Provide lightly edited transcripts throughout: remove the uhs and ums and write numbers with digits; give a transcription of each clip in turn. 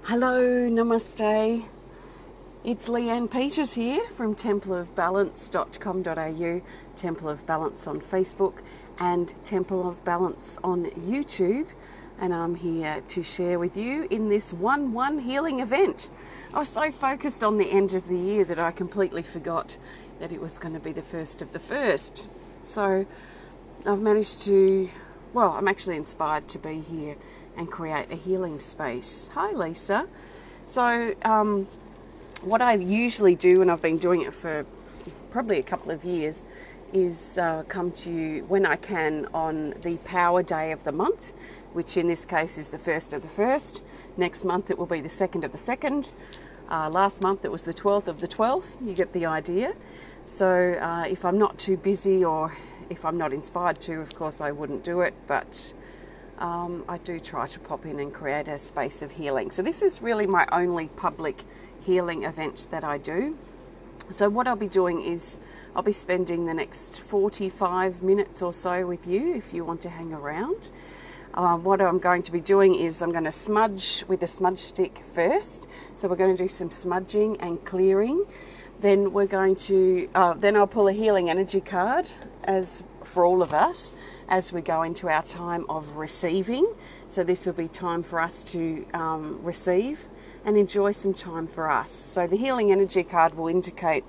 Hello, namaste. It's Leanne Peters here from templeofbalance.com.au, Temple of Balance on Facebook and Temple of Balance on YouTube, and I'm here to share with you in this 1-1 healing event. I was so focused on the end of the year that I completely forgot that it was going to be the first of the first. So I've managed to, well, I'm actually inspired to be here and create a healing space. Hi Lisa. So what I usually do, and I've been doing it for probably a couple of years, is come to you when I can on the power day of the month, which in this case is the 1st of the 1st. Next month it will be the 2nd of the 2nd. Last month it was the 12th of the 12th. You get the idea. So if I'm not too busy, or if I'm not inspired to, of course I wouldn't do it, but I do try to pop in and create a space of healing. So this is really my only public healing event that I do. So what I'll be doing is I'll be spending the next 45 minutes or so with you if you want to hang around. What I'm going to be doing is I'm going to smudge with a smudge stick first. So we're going to do some smudging and clearing. Then we're going to, then I'll pull a healing energy card as for all of us as we go into our time of receiving. So this will be time for us to receive and enjoy some time for us. So the healing energy card will indicate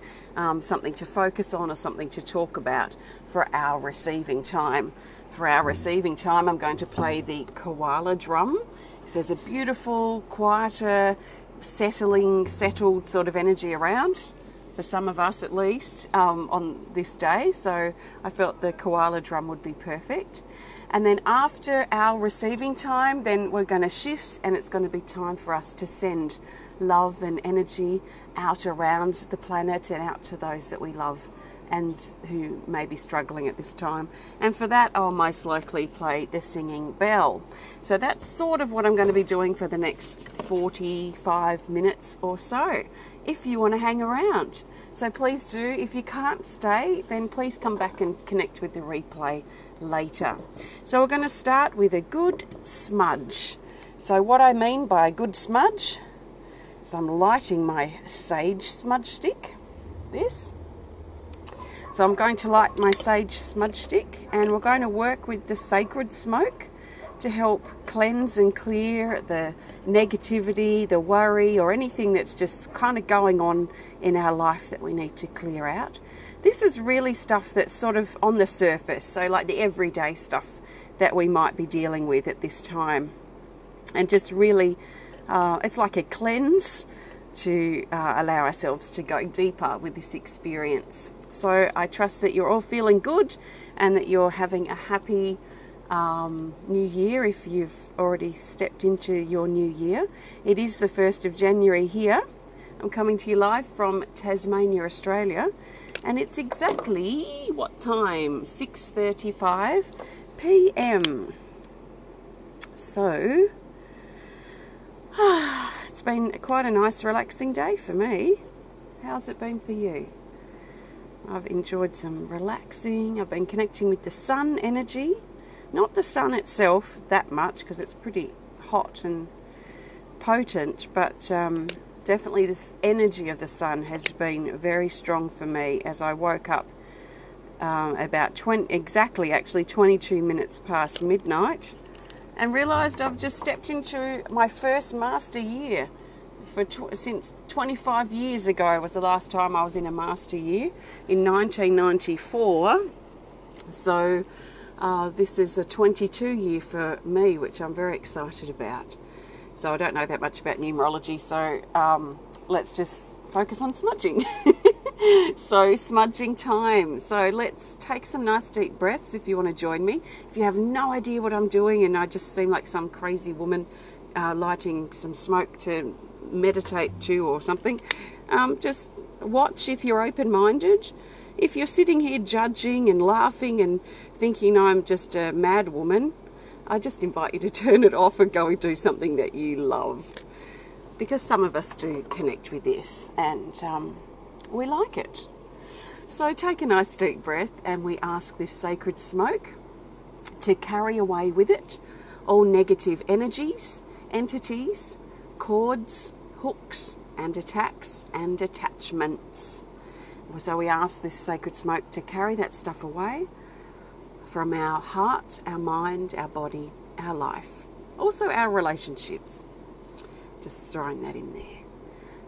something to focus on or something to talk about for our receiving time. For our receiving time, I'm going to play the koala drum. There's a beautiful, quieter, settled sort of energy around, for some of us at least, on this day. So I felt the koala drum would be perfect. And then after our receiving time, then we're going to shift, and it's going to be time for us to send love and energy out around the planet and out to those that we love and who may be struggling at this time. And for that, I'll most likely play the singing bell. So that's sort of what I'm going to be doing for the next 45 minutes or so, if you want to hang around. So please do. If you can't stay, then please come back and connect with the replay later. So we're going to start with a good smudge. So what I mean by a good smudge is I'm lighting my sage smudge stick, this. So I'm going to light my sage smudge stick, and we're going to work with the sacred smoke to help cleanse and clear the negativity, the worry, or anything that's just kind of going on in our life that we need to clear out. This is really stuff that's sort of on the surface, so like the everyday stuff that we might be dealing with at this time. And just really, it's like a cleanse to allow ourselves to go deeper with this experience. So I trust that you're all feeling good and that you're having a happy new year if you've already stepped into your new year. It is the 1st of January here. I'm coming to you live from Tasmania, Australia, and it's exactly, what time? 6:35 p.m. So it's been quite a nice relaxing day for me. How's it been for you? I've enjoyed some relaxing. I've been connecting with the sun energy. Not the sun itself that much, because it's pretty hot and potent, but definitely this energy of the sun has been very strong for me as I woke up about 22 minutes past midnight and realised I've just stepped into my first master year. Since 25 years ago was the last time I was in a master year, in 1994. So this is a 22 year for me, which I'm very excited about. So I don't know that much about numerology, so let's just focus on smudging. So smudging time. So let's take some nice deep breaths if you want to join me. If you have no idea what I'm doing and I just seem like some crazy woman lighting some smoke to meditate to or something, just watch if you're open-minded. If you're sitting here judging and laughing and thinking I'm just a mad woman, I just invite you to turn it off and go and do something that you love, because some of us do connect with this and we like it. So take a nice deep breath, and we ask this sacred smoke to carry away with it all negative energies, entities, cords, hooks, and attacks and attachments. So we ask this sacred smoke to carry that stuff away from our heart, our mind, our body, our life. Also our relationships. Just throwing that in there.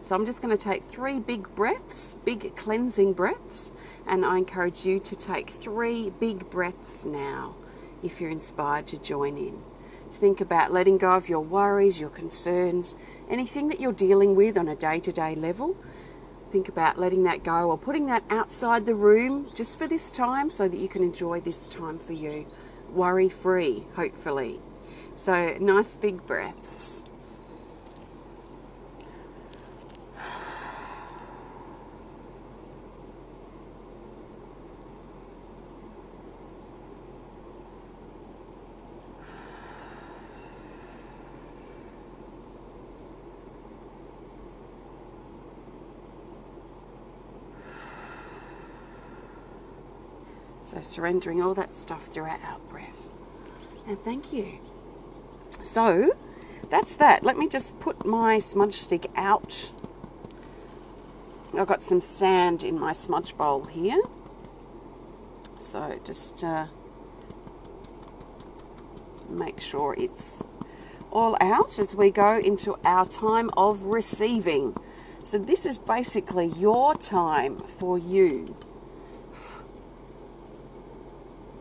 So I'm just going to take 3 big breaths, big cleansing breaths, and I encourage you to take 3 big breaths now if you're inspired to join in. So think about letting go of your worries, your concerns, anything that you're dealing with on a day-to-day level. Think about letting that go or putting that outside the room just for this time so that you can enjoy this time for you, worry-free, hopefully. So nice big breaths. So surrendering all that stuff through our out breath. And thank you. So that's that. Let me just put my smudge stick out. I've got some sand in my smudge bowl here. So just make sure it's all out as we go into our time of receiving. So this is basically your time for you.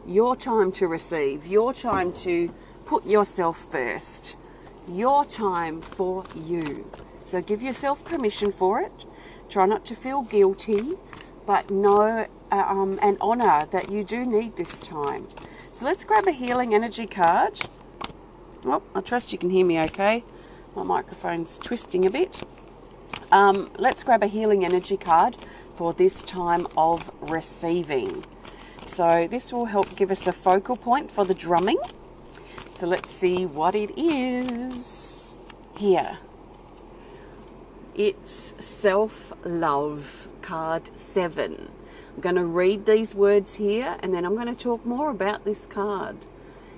Your time to receive, your time to put yourself first, your time for you. So give yourself permission for it. Try not to feel guilty, but know and honour that you do need this time. So let's grab a healing energy card. Oh, I trust you can hear me okay. My microphone's twisting a bit. Let's grab a healing energy card for this time of receiving. So this will help give us a focal point for the drumming. So let's see what it is here. It's self-love, card 7. I'm going to read these words here and then I'm going to talk more about this card.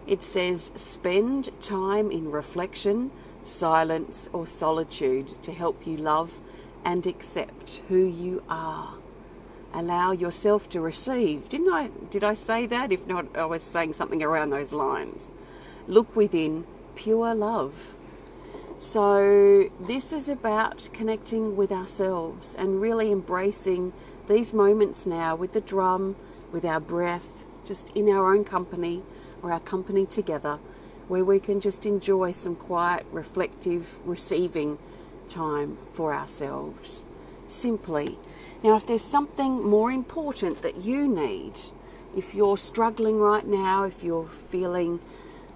It says, spend time in reflection, silence or solitude to help you love and accept who you are. Allow yourself to receive. Did I say that? If not, I was saying something around those lines. Look within, pure love. So this is about connecting with ourselves and really embracing these moments now with the drum, with our breath, just in our own company or our company together, where we can just enjoy some quiet, reflective, receiving time for ourselves. Simply. Now, if there's something more important that you need, if you're struggling right now, if you're feeling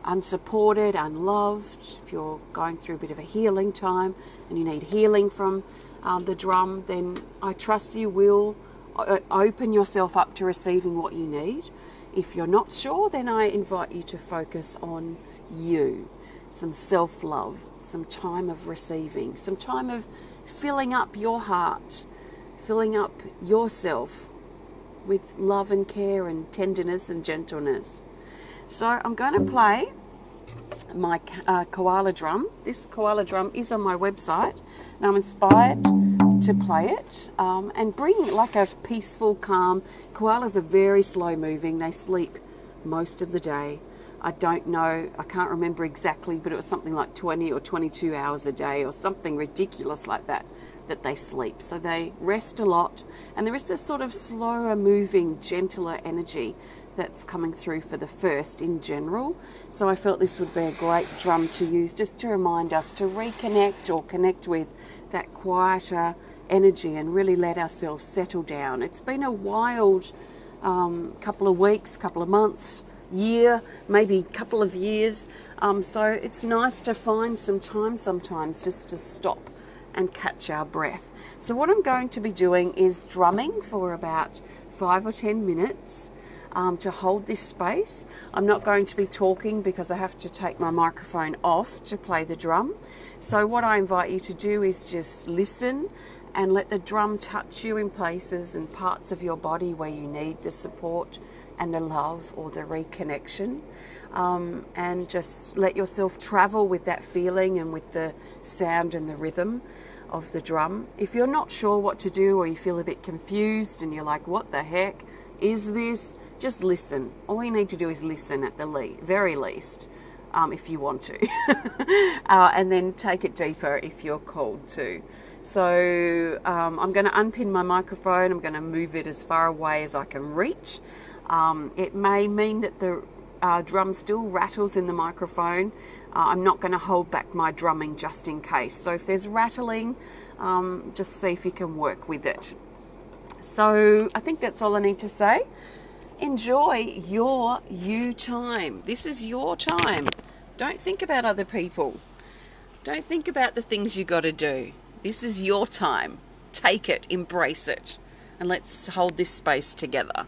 unsupported, unloved, if you're going through a bit of a healing time and you need healing from the drum, then I trust you will open yourself up to receiving what you need. If you're not sure, then I invite you to focus on you. Some self-love, some time of receiving, some time of filling up your heart, filling up yourself with love and care and tenderness and gentleness. So I'm going to play my koala drum. This koala drum is on my website and I'm inspired to play it and bring like a peaceful, calm. Koalas are very slow moving. They sleep most of the day. I don't know, I can't remember exactly, but it was something like 20 or 22 hours a day or something ridiculous like that they sleep. So they rest a lot and there is this sort of slower moving, gentler energy that's coming through for the first in general. So I felt this would be a great drum to use just to remind us to reconnect or connect with that quieter energy and really let ourselves settle down. It's been a wild couple of weeks, couple of months, year, maybe couple of years. So it's nice to find some time sometimes just to stop and catch our breath. So what I'm going to be doing is drumming for about 5 or 10 minutes to hold this space. I'm not going to be talking because I have to take my microphone off to play the drum. So what I invite you to do is just listen and let the drum touch you in places and parts of your body where you need the support and the love or the reconnection. and just let yourself travel with that feeling and with the sound and the rhythm of the drum. If you're not sure what to do, or you feel a bit confused and you're like, what the heck is this? Just listen. All you need to do is listen at the very least, if you want to. And then take it deeper if you're called to. So I'm going to unpin my microphone. I'm going to move it as far away as I can reach. It may mean that the drum still rattles in the microphone. I'm not going to hold back my drumming just in case. So if there's rattling, just see if you can work with it. So I think that's all I need to say. Enjoy your you time. This is your time. Don't think about other people. Don't think about the things you got to do. This is your time. Take it, embrace it, and let's hold this space together.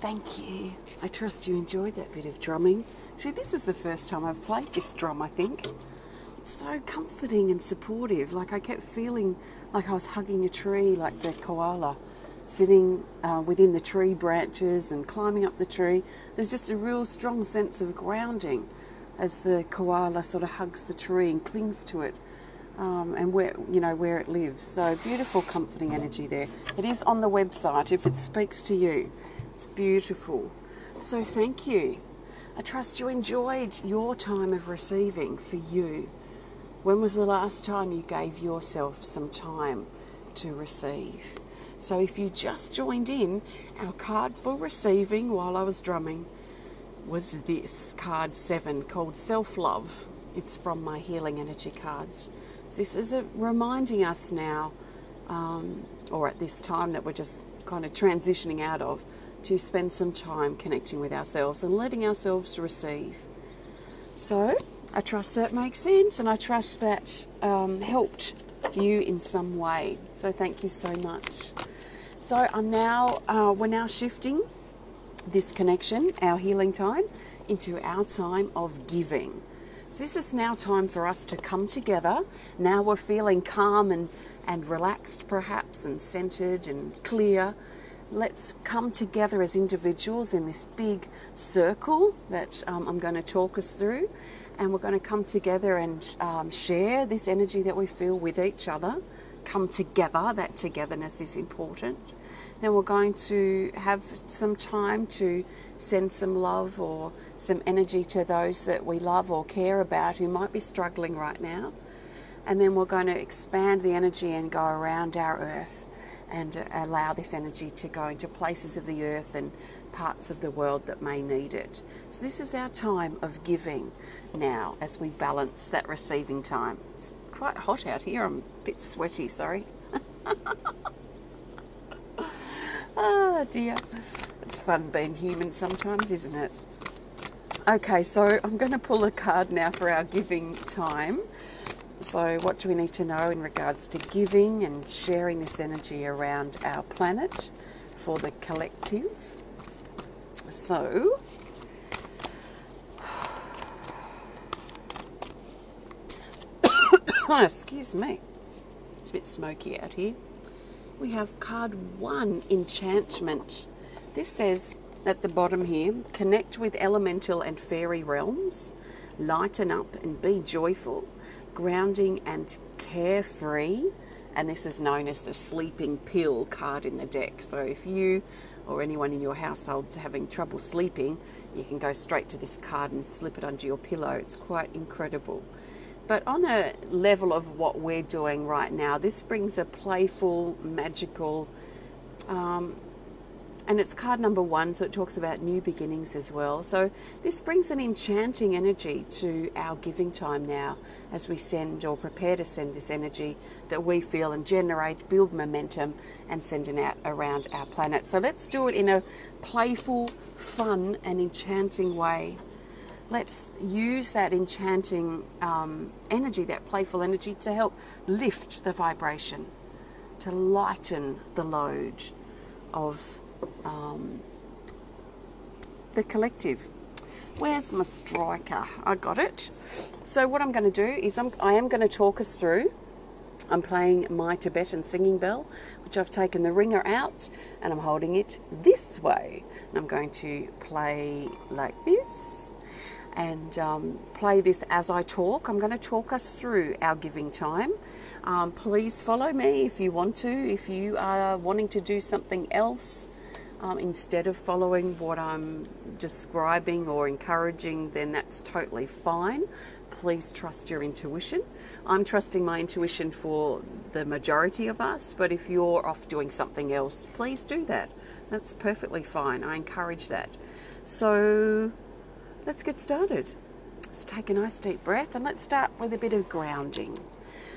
Thank you. I trust you enjoyed that bit of drumming. Actually, this is the first time I've played this drum, I think. It's so comforting and supportive. Like, I kept feeling like I was hugging a tree, like the koala, sitting within the tree branches and climbing up the tree. There's just a real strong sense of grounding as the koala sort of hugs the tree and clings to it, and where it lives. So beautiful, comforting energy there. It is on the website if it speaks to you. It's beautiful. So thank you. I trust you enjoyed your time of receiving for you. When was the last time you gave yourself some time to receive? So if you just joined in, our card for receiving while I was drumming was this, card 7, called Self-Love. It's from my Healing Energy cards. So this is reminding us now, or at this time that we're just kind of transitioning out of, to spend some time connecting with ourselves and letting ourselves receive. So I trust that makes sense, and I trust that helped you in some way. So thank you so much. So we're now shifting this connection, our healing time, into our time of giving. So this is now time for us to come together. Now we're feeling calm and relaxed perhaps, and centered and clear. Let's come together as individuals in this big circle that I'm going to talk us through. And we're going to come together and share this energy that we feel with each other. Come together, that togetherness is important. Then we're going to have some time to send some love or some energy to those that we love or care about who might be struggling right now. And then we're going to expand the energy and go around our earth and allow this energy to go into places of the earth and parts of the world that may need it. So this is our time of giving now as we balance that receiving time. It's quite hot out here. I'm a bit sweaty, sorry. Oh dear. It's fun being human sometimes, isn't it? Okay, so I'm going to pull a card now for our giving time. So what do we need to know in regards to giving and sharing this energy around our planet for the collective? So, excuse me, it's a bit smoky out here. We have card 1, Enchantment. This says at the bottom here, connect with elemental and fairy realms, lighten up and be joyful, grounding and carefree. And this is known as the sleeping pill card in the deck. So if you or anyone in your household is having trouble sleeping, you can go straight to this card and slip it under your pillow. It's quite incredible. But on a level of what we're doing right now, this brings a playful, magical, and it's card number 1, so it talks about new beginnings as well. So this brings an enchanting energy to our giving time now as we send or prepare to send this energy that we feel and generate, build momentum and send it out around our planet. So let's do it in a playful, fun and enchanting way. Let's use that enchanting energy, that playful energy, to help lift the vibration, to lighten the load of the collective. Where's my striker? I got it. So what I'm going to do is I am going to talk us through. I'm playing my Tibetan singing bell, which I've taken the ringer out and I'm holding it this way. And I'm going to play like this and play this as I talk. I'm going to talk us through our giving time. Please follow me if you want to. If you are wanting to do something else instead of following what I'm describing or encouraging, then that's totally fine. Please trust your intuition. I'm trusting my intuition for the majority of us, but if you're off doing something else, please do that. That's perfectly fine. I encourage that. So let's get started. Let's take a nice deep breath and let's start with a bit of grounding.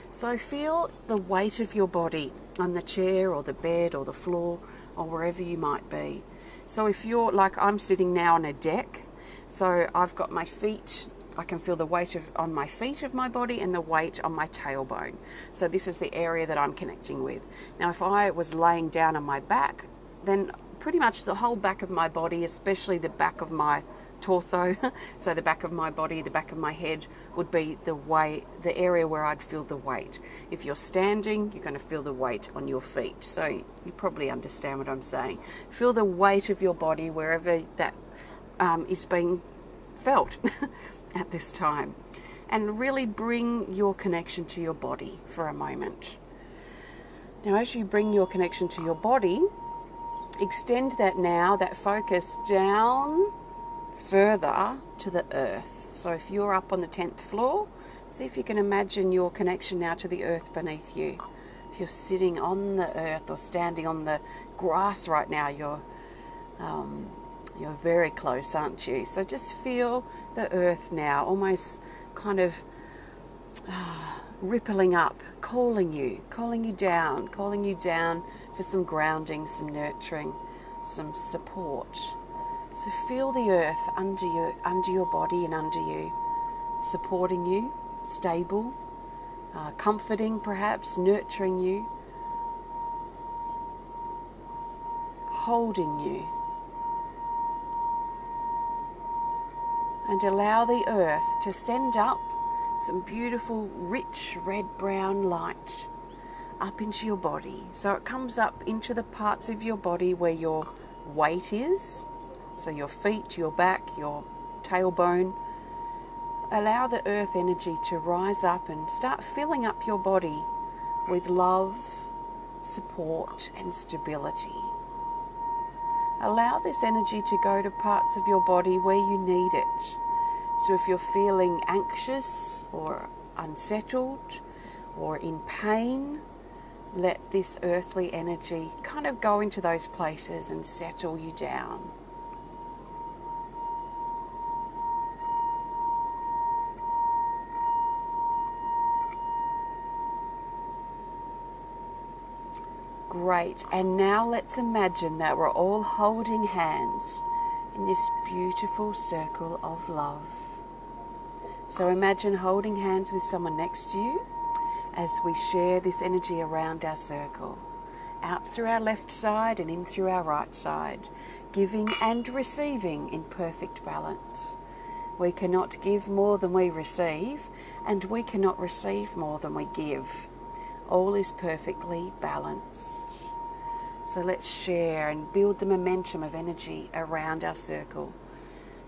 So feel the weight of your body on the chair or the bed or the floor or wherever you might be. So if you're like I'm sitting now on a deck, so I've got my feet, I can feel the weight on my feet of my body and the weight on my tailbone. So this is the area that I'm connecting with. Now if I was laying down on my back, then pretty much the whole back of my body, especially the back of my torso. So the back of my body, the back of my head would be the area where I'd feel the weight. If you're standing, you're going to feel the weight on your feet. So you probably understand what I'm saying. Feel the weight of your body wherever that is being felt at this time. And really bring your connection to your body for a moment. Now, as you bring your connection to your body, extend that focus down further to the earth. So if you're up on the 10th floor, see if you can imagine your connection now to the earth beneath you. If you're sitting on the earth or standing on the grass right now, you're very close, aren't you? So just feel the earth now, almost kind of rippling up, calling you down for some grounding, some nurturing, some support. So feel the earth under your body and under you, supporting you, stable, comforting perhaps, nurturing you, holding you. And allow the earth to send up some beautiful, rich, red-brown light up into your body. So it comes up into the parts of your body where your weight is. So your feet, your back, your tailbone. Allow the earth energy to rise up and start filling up your body with love, support, and stability. Allow this energy to go to parts of your body where you need it. So if you're feeling anxious or unsettled or in pain, let this earthly energy kind of go into those places and settle you down. Great, and now let's imagine that we're all holding hands in this beautiful circle of love. So imagine holding hands with someone next to you as we share this energy around our circle, out through our left side and in through our right side, giving and receiving in perfect balance. We cannot give more than we receive, and we cannot receive more than we give. All is perfectly balanced. So let's share and build the momentum of energy around our circle.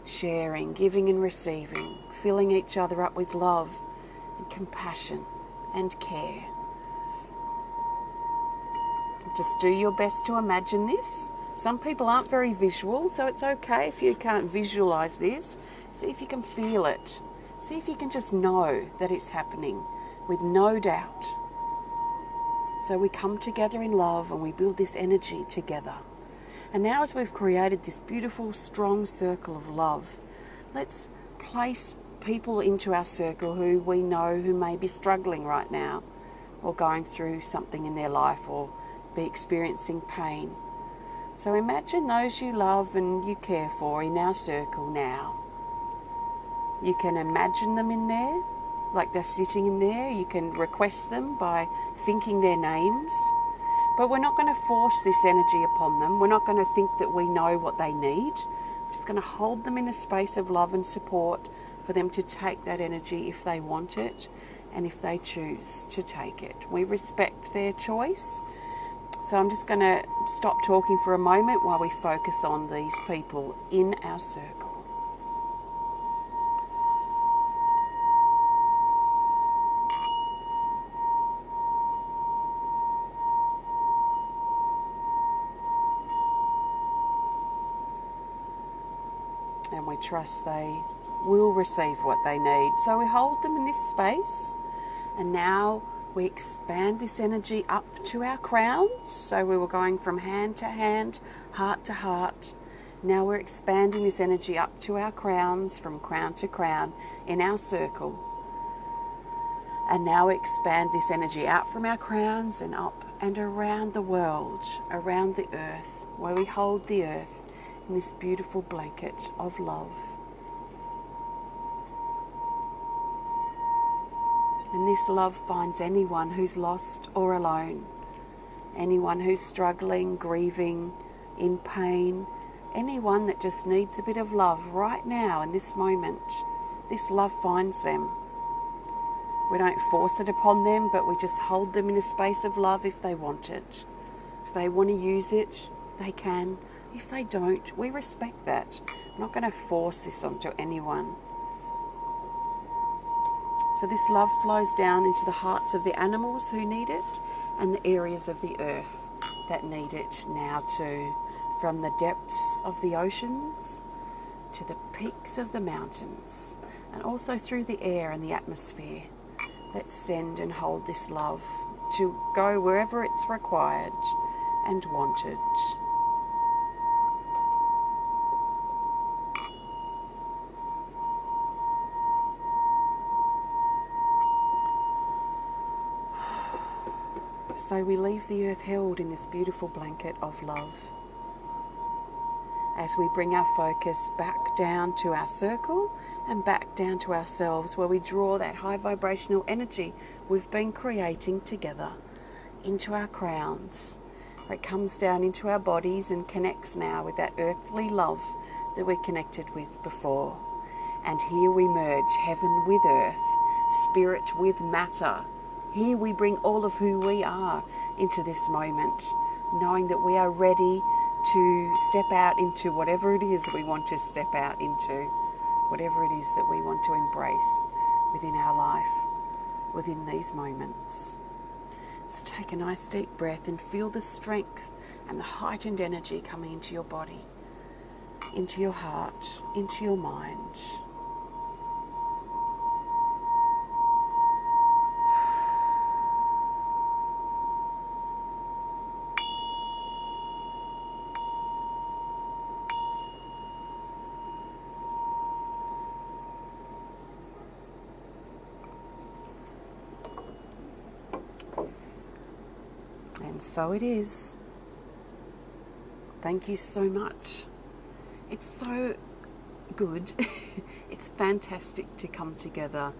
Sharing, giving and receiving, filling each other up with love and compassion and care. Just do your best to imagine this. Some people aren't very visual, so it's okay if you can't visualize this. See if you can feel it. See if you can just know that it's happening with no doubt. So we come together in love and we build this energy together. And now as we've created this beautiful, strong circle of love, let's place people into our circle who we know who may be struggling right now or going through something in their life or be experiencing pain. So imagine those you love and you care for in our circle now. You can imagine them in there, like they're sitting in there. You can request them by thinking their names. But we're not going to force this energy upon them. We're not going to think that we know what they need. We're just going to hold them in a space of love and support for them to take that energy if they want it and if they choose to take it. We respect their choice. So I'm just going to stop talking for a moment while we focus on these people in our circle. And we trust they will receive what they need. So we hold them in this space, and now we expand this energy up to our crowns. So we were going from hand to hand, heart to heart. Now we're expanding this energy up to our crowns, from crown to crown in our circle. And now we expand this energy out from our crowns and up and around the world, around the earth, where we hold the earth in this beautiful blanket of love. And this love finds anyone who's lost or alone, anyone who's struggling, grieving, in pain, anyone that just needs a bit of love right now in this moment. This love finds them. We don't force it upon them, but we just hold them in a space of love if they want it. If they want to use it, they can. If they don't, we respect that. I'm not going to force this onto anyone. So this love flows down into the hearts of the animals who need it and the areas of the earth that need it now too. From the depths of the oceans to the peaks of the mountains, and also through the air and the atmosphere. Let's send and hold this love to go wherever it's required and wanted. So we leave the earth held in this beautiful blanket of love. As we bring our focus back down to our circle and back down to ourselves, where we draw that high vibrational energy we've been creating together into our crowns, where it comes down into our bodies and connects now with that earthly love that we connected with before. And here we merge heaven with earth, spirit with matter. Here we bring all of who we are into this moment, knowing that we are ready to step out into whatever it is we want to step out into, whatever it is that we want to embrace within our life, within these moments. So take a nice deep breath and feel the strength and the heightened energy coming into your body, into your heart, into your mind. And so it is. Thank you so much. It's so good. It's fantastic to come together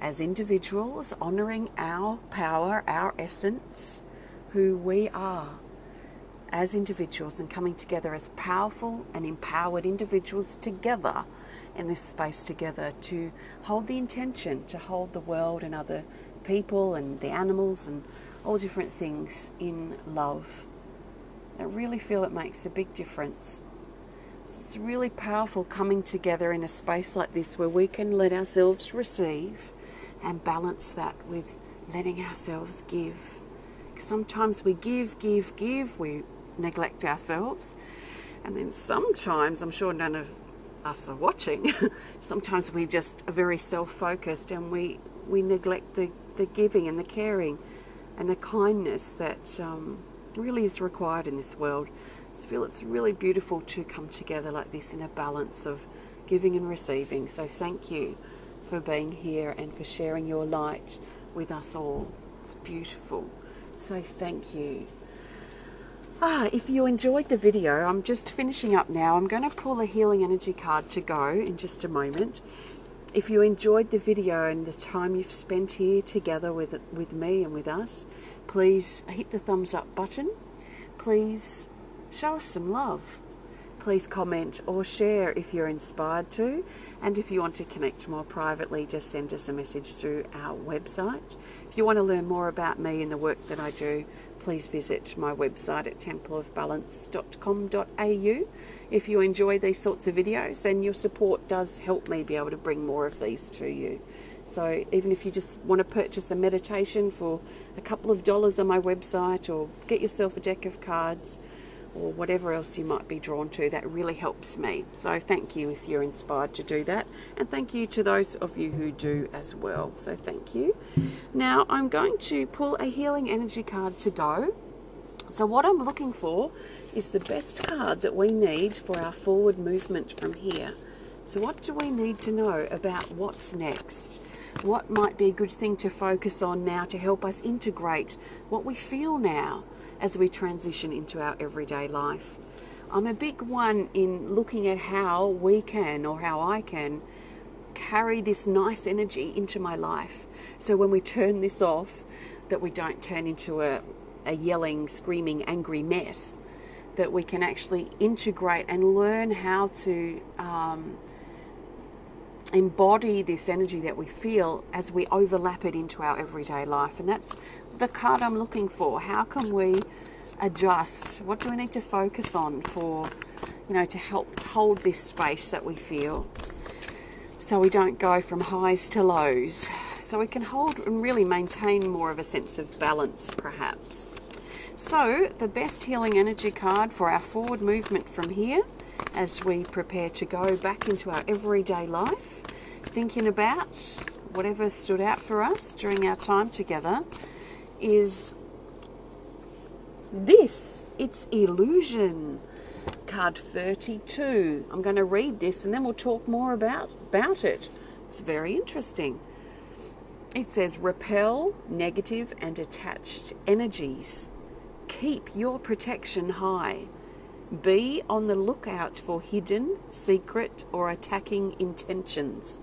as individuals, honouring our power, our essence, who we are as individuals, and coming together as powerful and empowered individuals together in this space together to hold the intention, to hold the world and other people and the animals and all different things in love. I really feel it makes a big difference. It's really powerful coming together in a space like this where we can let ourselves receive and balance that with letting ourselves give. Sometimes we give, we neglect ourselves, and then sometimes, I'm sure none of us are watching, sometimes we just are very self-focused and we neglect the giving and the caring and the kindness that really is required in this world. I feel it's really beautiful to come together like this in a balance of giving and receiving. So thank you for being here and for sharing your light with us all. It's beautiful. So thank you. If you enjoyed the video, I'm just finishing up now. I'm going to pull a healing energy card to go in just a moment. If you enjoyed the video and the time you've spent here together with me and with us, please hit the thumbs up button. Please show us some love. Please comment or share if you're inspired to. And if you want to connect more privately, just send us a message through our website. If you want to learn more about me and the work that I do, please visit my website at templeofbalance.com.au. If you enjoy these sorts of videos, then your support does help me be able to bring more of these to you. So even if you just want to purchase a meditation for a couple of dollars on my website, or get yourself a deck of cards, or whatever else you might be drawn to, that really helps me. So thank you if you're inspired to do that, and thank you to those of you who do as well. So thank you. Now I'm going to pull a healing energy card to go. So what I'm looking for is the best card that we need for our forward movement from here. So what do we need to know about what's next? What might be a good thing to focus on now to help us integrate what we feel now as we transition into our everyday life? I'm a big one in looking at how we can, or how I can, carry this nice energy into my life. So when we turn this off, that we don't turn into a yelling, screaming, angry mess, that we can actually integrate and learn how to embody this energy that we feel as we overlap it into our everyday life. And that's the card I'm looking for. How can we adjust? What do we need to focus on for, to help hold this space that we feel, so we don't go from highs to lows, so we can hold and really maintain more of a sense of balance, perhaps. So the best healing energy card for our forward movement from here, as we prepare to go back into our everyday life, thinking about whatever stood out for us during our time together, is this. It's Illusion, card 32. I'm going to read this and then we'll talk more about it. It's very interesting. It says, repel negative and attached energies. Keep your protection high. Be on the lookout for hidden, secret, or attacking intentions.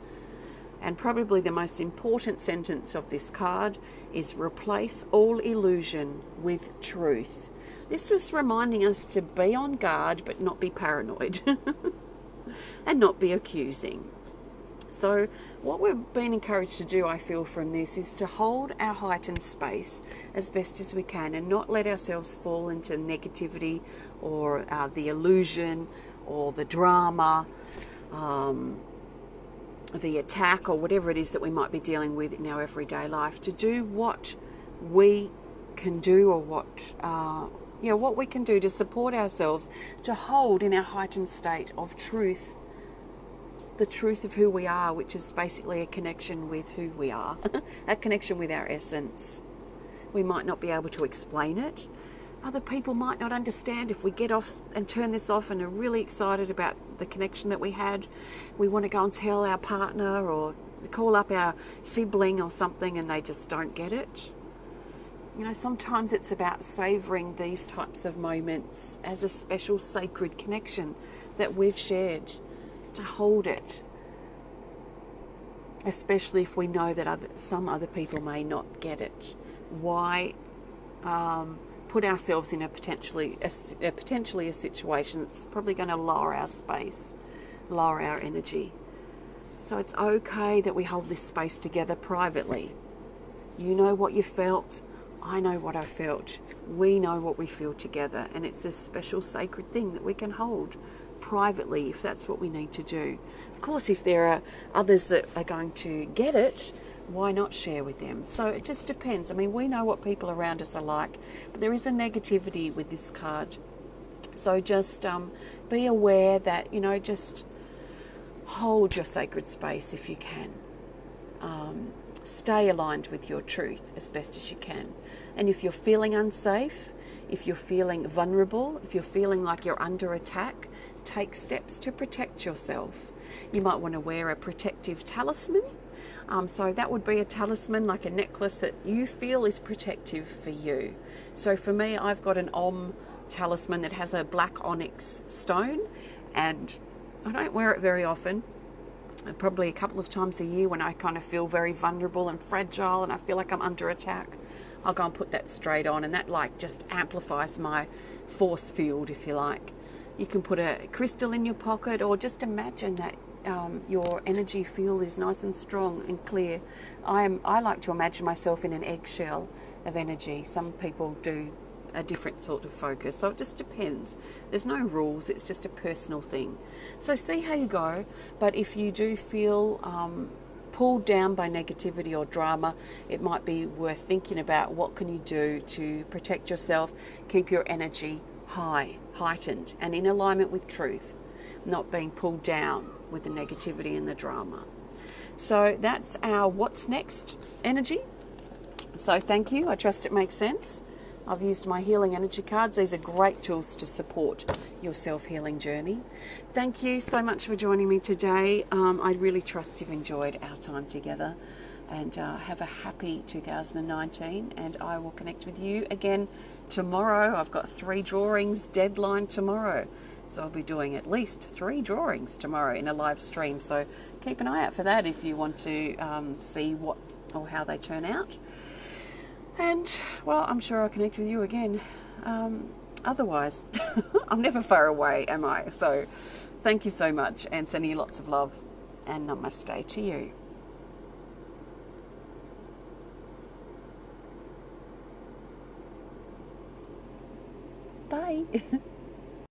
And probably the most important sentence of this card is, replace all illusion with truth. This was reminding us to be on guard but not be paranoid and not be accusing. So what we've been encouraged to do, I feel, from this is to hold our heightened space as best as we can and not let ourselves fall into negativity or the illusion or the drama, the attack, or whatever it is that we might be dealing with in our everyday life. To do what we can do, or what we can do to support ourselves, to hold in our heightened state of truth, the truth of who we are, which is basically a connection with who we are, a connection with our essence. We might not be able to explain it. Other people might not understand if we get off and turn this off and are really excited about the connection that we had. We want to go and tell our partner or call up our sibling or something, and they just don't get it. Sometimes it's about savouring these types of moments as a special sacred connection that we've shared, to hold it, especially if we know that some other people may not get it. Why put ourselves in a potentially a situation that's probably going to lower our space, lower our energy? So it's okay that we hold this space together privately. You know what you felt, I know what I felt. We know what we feel together, and it's a special sacred thing that we can hold privately if that's what we need to do. Of course, if there are others that are going to get it, why not share with them? So it just depends. I mean, we know what people around us are like, but there is a negativity with this card. So just be aware that, just hold your sacred space if you can. Stay aligned with your truth as best as you can. And if you're feeling unsafe, if you're feeling vulnerable, if you're feeling like you're under attack, take steps to protect yourself. You might want to wear a protective talisman. So that would be a talisman, like a necklace that you feel is protective for you. So for me, I've got an Om talisman that has a black onyx stone, and I don't wear it very often. Probably a couple of times a year when I kind of feel very vulnerable and fragile and I feel like I'm under attack. I'll go and put that straight on, and that just amplifies my force field, if you like. You can put a crystal in your pocket, or just imagine that your energy field is nice and strong and clear. I like to imagine myself in an eggshell of energy. Some people do a different sort of focus, so it just depends. There's no rules, it's just a personal thing. So see how you go, but if you do feel pulled down by negativity or drama, it might be worth thinking about what can you do to protect yourself, keep your energy high, heightened, and in alignment with truth, not being pulled down with the negativity and the drama. So that's our what's next energy. So thank you. I trust it makes sense. I've used my healing energy cards. These are great tools to support your self-healing journey. Thank you so much for joining me today. I really trust you've enjoyed our time together, and have a happy 2019, and I will connect with you again tomorrow. I've got 3 drawings deadline tomorrow, so I'll be doing at least 3 drawings tomorrow in a live stream, so keep an eye out for that if you want to see what or how they turn out. And well, I'm sure I'll connect with you again Otherwise, I'm never far away, am I? So thank you so much, and sending you lots of love, and namaste to you. Bye.